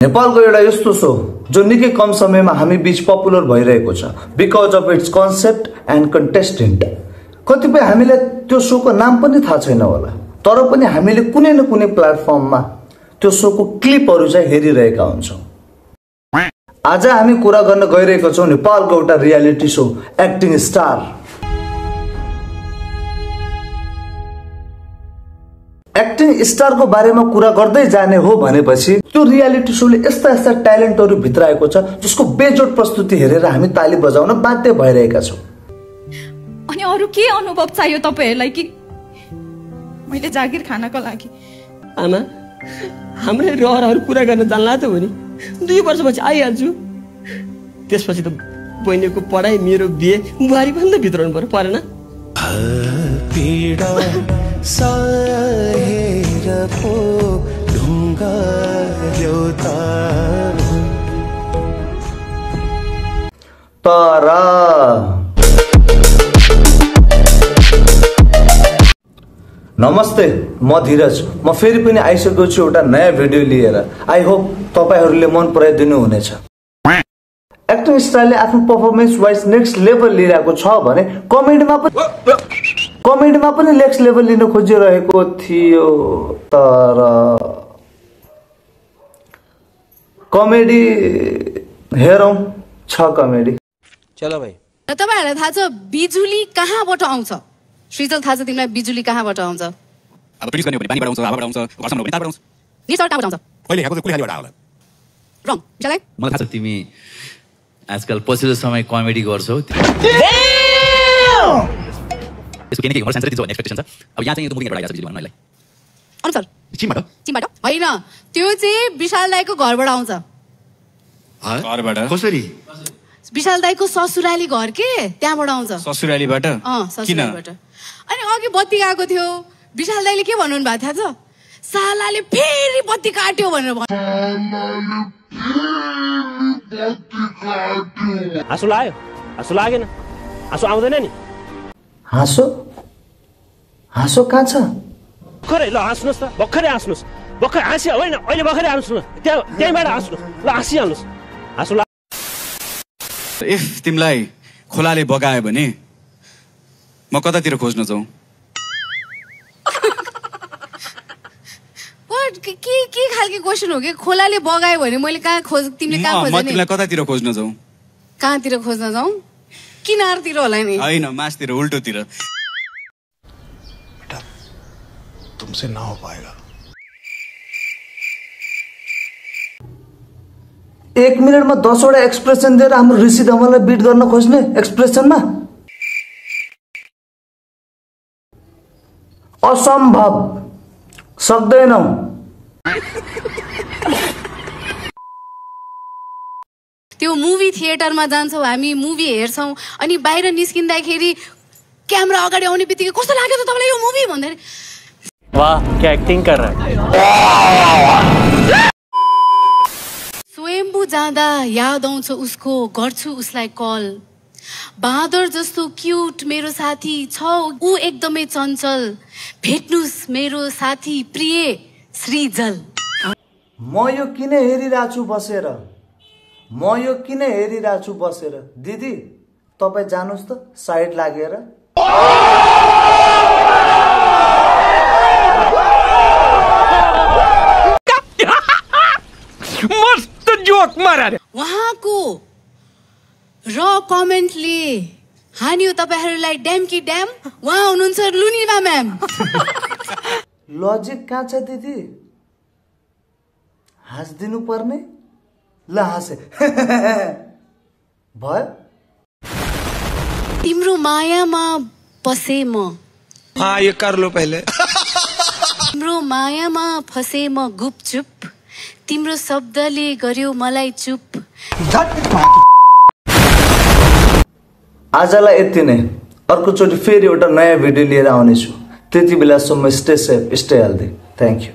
नेपालको एउटा यस्तो शो जो निकै कम समयमा हामी बीच पपुलर भइरहेको छ because of its concept and contestant. कतिपय हामीले त्यो शोको नाम पनि थाहा छैन होला, तर पनि हामीले कुनै न कुनै प्लेटफर्ममा त्यो शोको क्लिपहरू चाहिँ हेरिरहेका हुन्छौँ। आज हामी कुरा गर्न गइरहेका छौँ नेपालको एउटा रियालिटी शो एक्टिङ स्टार। एक्टिङ स्टारको बारेमा कुरा गर्दै जाने हो भनेपछि त्यो रियालिटी शोले यस्ता यस्ता ट्यालेन्टहरू भित्राएको छ जसको बेजोड प्रस्तुति हेरेर हामी ताली बजाउन बाध्य भइरहेका छौँ। अनि अरु के अनुभव चाहियो तपाईहरुलाई कि मैले जागिर खानको लागि? आमा, हाम्रो रहरहरु पूरा गर्न जान्ला त हो नि। 2 वर्षपछि आइहाल्छु। त्यसपछि त बहिनीको पढाइ, मेरो बिहे, बुहारी भन्दा भित्राउनु पर्यो, परेन? पीडा सहेर पो ढुङ्गा देउता तारा। नमस्ते, म धीरज। म फेरि पनि आइसकेको छु एउटा नयाँ भिडियो लिएर। आई होप तपाईहरुले मन पराइदिनु हुनेछ। एक्टिङ स्टारले आफ्नो परफर्मेन्स वाइज नेक्स्ट लेभल लिइरहेको छ भने कमेडीमा पनि नेक्स्ट लेभल लिन खोजिरहेको थियो, तर कमेडी हेरौं छ कमेडी। चलो भाइ, र तपाईहरुलाई थाहा छ बिजुली कहाँबाट आउँछ? श्रीजल, थाहा छ तिमीलाई बिजुली कहाँबाट आउँछ? अब प्रिन्स गर्ने भने पानीबाट आउँछ, हावाबाट आउँछ, घरसम्म भने तारबाट आउँछ। निसर्ग कहाँबाट आउँछ? कहिले खाएको कुनै खालीबाट होला। रङ चलाइ। मलाई थाहा छ तिमी आजकल पछिल्लो समय कमेडी गर्छौ। यसको केही न केही हाम्रो सेन्सिटिभ भन्ने एक्सपेक्टेसन छ। अब यहाँ चाहिँ यो मुभीबाट आइरहेको छ बिजुली भन्नुलाई। अनुसार चिमबाट होइन, त्यो चाहिँ विशाल दाइको घरबाट आउँछ। घरबाट कसरी? विशाल दाइको ससुराली घर के त्यहाँबाट आउँछ। ससुरालीबाट? ससुरालीबाट। अनि अघि बत्ती गएको थियो, विशाल दाइले के भन्नु भएको थाहा छ? सालाले फेरि बत्ती काट्यो भनेर हाँसो लाग्यो? हाँसो लागेन? हाँसो आउँदैन नि? हाँसो कहाँ छ? भर्खरै ल हाँस्नुहोस् त, भर्खरै हाँस्नुहोस्। भर्खर हाँस्यो होइन, अहिले भर्खरै हाँस्नु, त्यहीँबाट हाँस्नु ल, हाँसिहाल्नुहोस्। हाँसो लाग्यो? इफ तिमीलाई खोलाले बगायो भने म कतातिर खोज्न जाउँ? के खालको क्वेशन हो कि? खोलाले बगायो भने मैले कहाँ तिमीले कहाँ खोज्ने? म तिमीलाई कतातिर खोज्न जाउँ? कहाँतिर खोज्न जाउँ? किनारतिर होला नि? होइन, मासतिर, उल्टोतिर। बेटा, तुमसे ना हो पाएगा। 1 मिनटमा 10 वटा एक्सप्रेसन दिएर हाम्रो ऋषि धवललाई बिट गर्न खोज्ने एक्सप्रेसनमा असम्भव, सक्दैनौ। त्यो मुभी थिएटरमा जान्छौँ हामी, मुभी हेर्छौँ, अनि बाहिर निस्किँदाखेरि क्यामेरा अगाडि आउने बित्तिकै कस्तो लाग्यो त तपाईँलाई यो मुभी भन्दाखेरि? वाह, क्या एक्टिङ कर रहा है। स्वयम्भू जाँदा याद आउँछ उसको, गर्छु उसलाई कल। बाँदर जस्तो क्युट मेरो साथी छ ऊ, एकदमै चञ्चल। भेट्नुस् मेरो साथी प्रिय श्रीजल। म यो किन हेरिरहेछु बसेर? दिदी तपाईँ जानुस् त साइड लागेर। मस्त जोक मारा रे। उहाँको र कमेन्टले हान्यो तपाईँहरूलाई ड्याम कि ड्याम। उहाँ हुनुहुन्छ लुनिमा म्याम। लजिक कहाँ छ दिदी? हाँस्दिनु पर्ने? ल हाँसे। भयो? तिम्रो मायामा फसे म। हाँ, ये कर लो पहले। तिम्रो मायामा फसे म गुपचुप, तिम्रो शब्दले गर्यो मलाई चुप। आजलाई यति नै। अर्कोचोटि फेरि एउटा नयाँ भिडियो लिएर आउनेछु। त्यति बेलासम्म stay safe, stay healthy. Thank you.